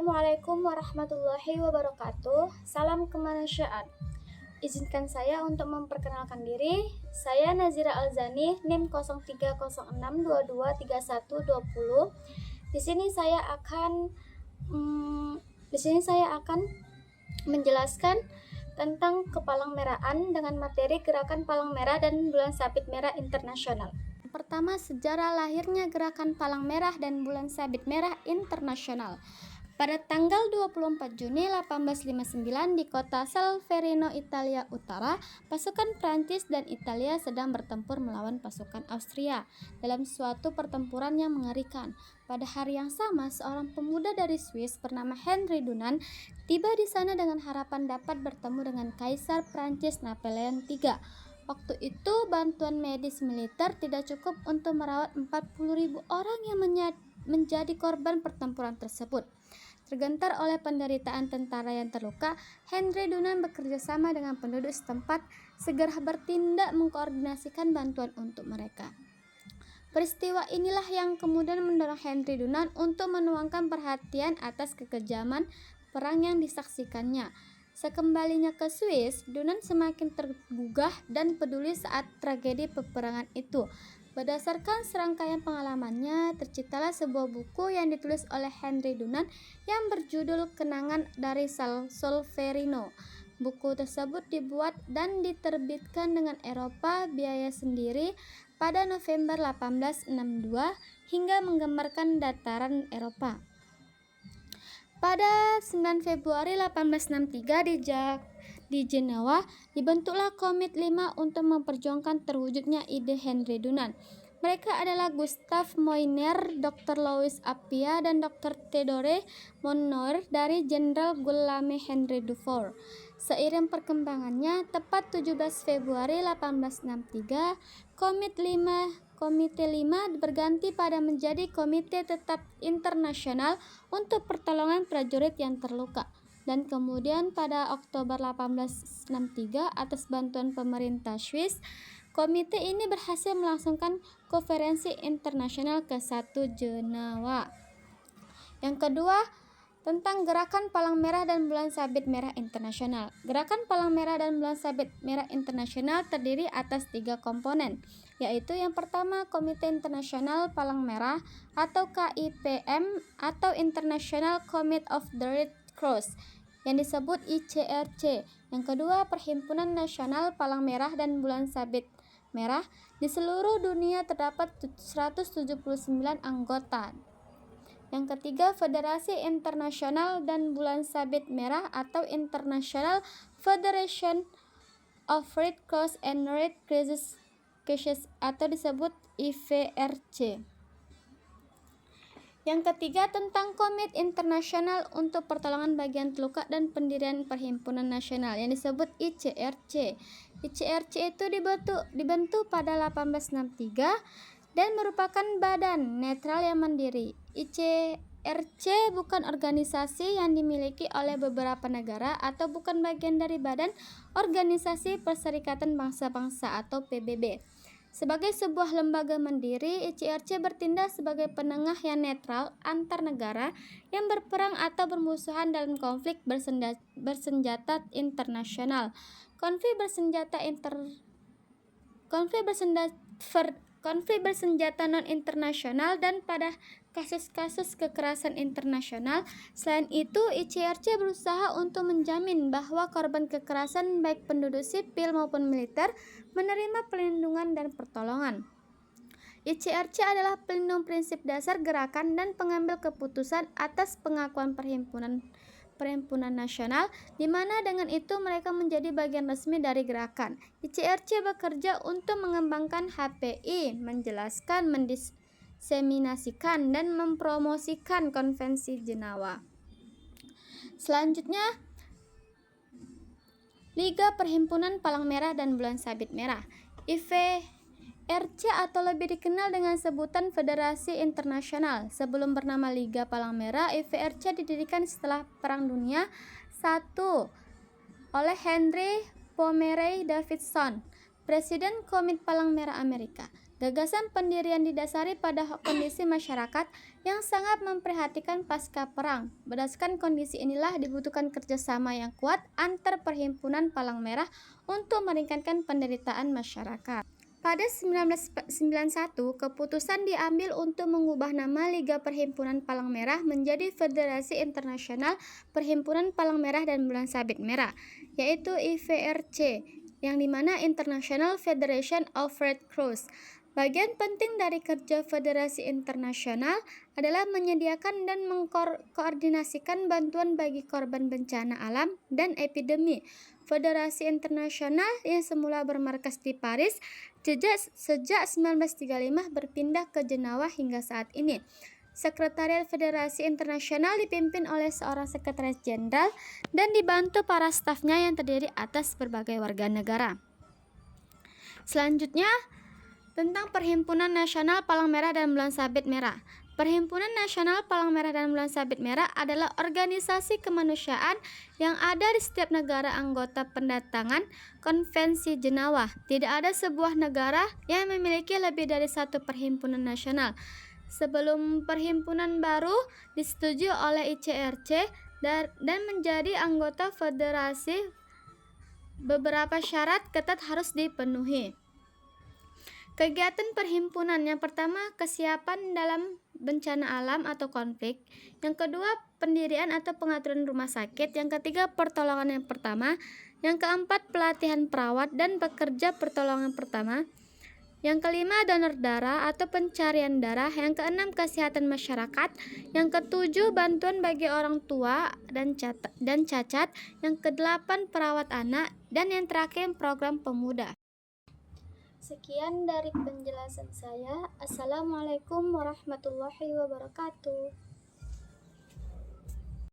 Assalamualaikum warahmatullahi wabarakatuh. Salam kemanusiaan. Izinkan saya untuk memperkenalkan diri. Saya Nazira Alzani, NIM 0306223120. Di sini saya akan menjelaskan tentang kepalang merahan dengan materi Gerakan Palang Merah dan Bulan Sabit Merah Internasional. Pertama, sejarah lahirnya Gerakan Palang Merah dan Bulan Sabit Merah Internasional. Pada tanggal 24 Juni 1859 di kota Solferino, Italia Utara, pasukan Prancis dan Italia sedang bertempur melawan pasukan Austria dalam suatu pertempuran yang mengerikan. Pada hari yang sama, seorang pemuda dari Swiss bernama Henry Dunant tiba di sana dengan harapan dapat bertemu dengan Kaisar Prancis Napoleon III. Waktu itu, bantuan medis militer tidak cukup untuk merawat 40.000 orang yang menjadi korban pertempuran tersebut. Tergentar oleh penderitaan tentara yang terluka, Henry Dunant bekerja sama dengan penduduk setempat segera bertindak mengkoordinasikan bantuan untuk mereka. Peristiwa inilah yang kemudian mendorong Henry Dunant untuk menuangkan perhatian atas kekejaman perang yang disaksikannya. Sekembalinya ke Swiss, Dunant semakin tergugah dan peduli saat tragedi peperangan itu. Berdasarkan serangkaian pengalamannya, terciptalah sebuah buku yang ditulis oleh Henry Dunant yang berjudul Kenangan dari Solferino. Buku tersebut dibuat dan diterbitkan dengan Eropa biaya sendiri pada November 1862 hingga menggambarkan dataran Eropa. Pada 9 Februari 1863 di Jenewa, dibentuklah Komite 5 untuk memperjuangkan terwujudnya ide Henry Dunant. Mereka adalah Gustave Moynier, Dr. Louis Appia, dan Dr. Theodore Monod dari Jenderal Guillaume Henry Dufour. Seiring perkembangannya, tepat 17 Februari 1863, Komite 5 berganti pada menjadi Komite Tetap Internasional untuk Pertolongan Prajurit yang Terluka. Dan kemudian pada Oktober 1863, atas bantuan pemerintah Swiss, komite ini berhasil melangsungkan konferensi internasional ke-1 Jenewa. Yang kedua, tentang Gerakan Palang Merah dan Bulan Sabit Merah Internasional. Gerakan Palang Merah dan Bulan Sabit Merah Internasional terdiri atas 3 komponen, yaitu yang pertama Komite Internasional Palang Merah atau KIPM atau International Committee of the Red Cross yang disebut ICRC. Yang kedua, Perhimpunan Nasional Palang Merah dan Bulan Sabit Merah. Di seluruh dunia terdapat 179 anggota. Yang ketiga, Federasi Internasional dan Bulan Sabit Merah atau International Federation of Red Cross and Red Crescent atau disebut IFRC. Yang ketiga, tentang Komite Internasional untuk Pertolongan Bagian Terluka dan pendirian Perhimpunan Nasional yang disebut ICRC. ICRC itu dibentuk pada 1863 dan merupakan badan netral yang mandiri. ICRC bukan organisasi yang dimiliki oleh beberapa negara atau bukan bagian dari Badan Organisasi Perserikatan Bangsa-Bangsa atau PBB. Sebagai sebuah lembaga mandiri, ICRC bertindak sebagai penengah yang netral antar negara yang berperang atau bermusuhan dalam konflik bersenjata internasional, konflik bersenjata non-internasional, dan pada kasus-kasus kekerasan internasional. Selain itu, ICRC berusaha untuk menjamin bahwa korban kekerasan baik penduduk sipil maupun militer menerima perlindungan dan pertolongan. ICRC adalah pelindung prinsip dasar gerakan dan pengambil keputusan atas pengakuan perhimpunan nasional, di mana dengan itu mereka menjadi bagian resmi dari gerakan. ICRC bekerja untuk mengembangkan HPI, menjelaskan, mendiseminasikan, dan mempromosikan Konvensi Jenewa. Selanjutnya, Liga Perhimpunan Palang Merah dan Bulan Sabit Merah, IFRC atau lebih dikenal dengan sebutan Federasi Internasional. Sebelum bernama Liga Palang Merah, IFRC didirikan setelah Perang Dunia I oleh Henry Pomeroy Davidson, Presiden Komite Palang Merah Amerika. Gagasan pendirian didasari pada kondisi masyarakat yang sangat memprihatinkan pasca perang. Berdasarkan kondisi inilah dibutuhkan kerjasama yang kuat antar perhimpunan Palang Merah untuk meringankan penderitaan masyarakat. Pada 1991, keputusan diambil untuk mengubah nama Liga Perhimpunan Palang Merah menjadi Federasi Internasional Perhimpunan Palang Merah dan Bulan Sabit Merah, yaitu IFRC, yang dimana International Federation of Red Cross. Bagian penting dari kerja Federasi Internasional adalah menyediakan dan mengkoordinasikan bantuan bagi korban bencana alam dan epidemi. Federasi Internasional yang semula bermarkas di Paris sejak 1935 berpindah ke Jenewa hingga saat ini. Sekretariat Federasi Internasional dipimpin oleh seorang sekretaris jenderal dan dibantu para stafnya yang terdiri atas berbagai warga negara. Selanjutnya, tentang Perhimpunan Nasional Palang Merah dan Bulan Sabit Merah. Perhimpunan Nasional Palang Merah dan Bulan Sabit Merah adalah organisasi kemanusiaan yang ada di setiap negara anggota pendatangan Konvensi Jenewa. Tidak ada sebuah negara yang memiliki lebih dari satu perhimpunan nasional. Sebelum perhimpunan baru disetujui oleh ICRC dan menjadi anggota federasi, beberapa syarat ketat harus dipenuhi. Kegiatan perhimpunan yang pertama, kesiapan dalam bencana alam atau konflik. Yang kedua, pendirian atau pengaturan rumah sakit. Yang ketiga, pertolongan yang pertama. Yang keempat, pelatihan perawat dan pekerja pertolongan pertama. Yang kelima, donor darah atau pencarian darah. Yang keenam, kesehatan masyarakat. Yang ketujuh, bantuan bagi orang tua dan cacat. Yang kedelapan, perawat anak. Dan yang terakhir, program pemuda. Sekian dari penjelasan saya. Assalamualaikum warahmatullahi wabarakatuh.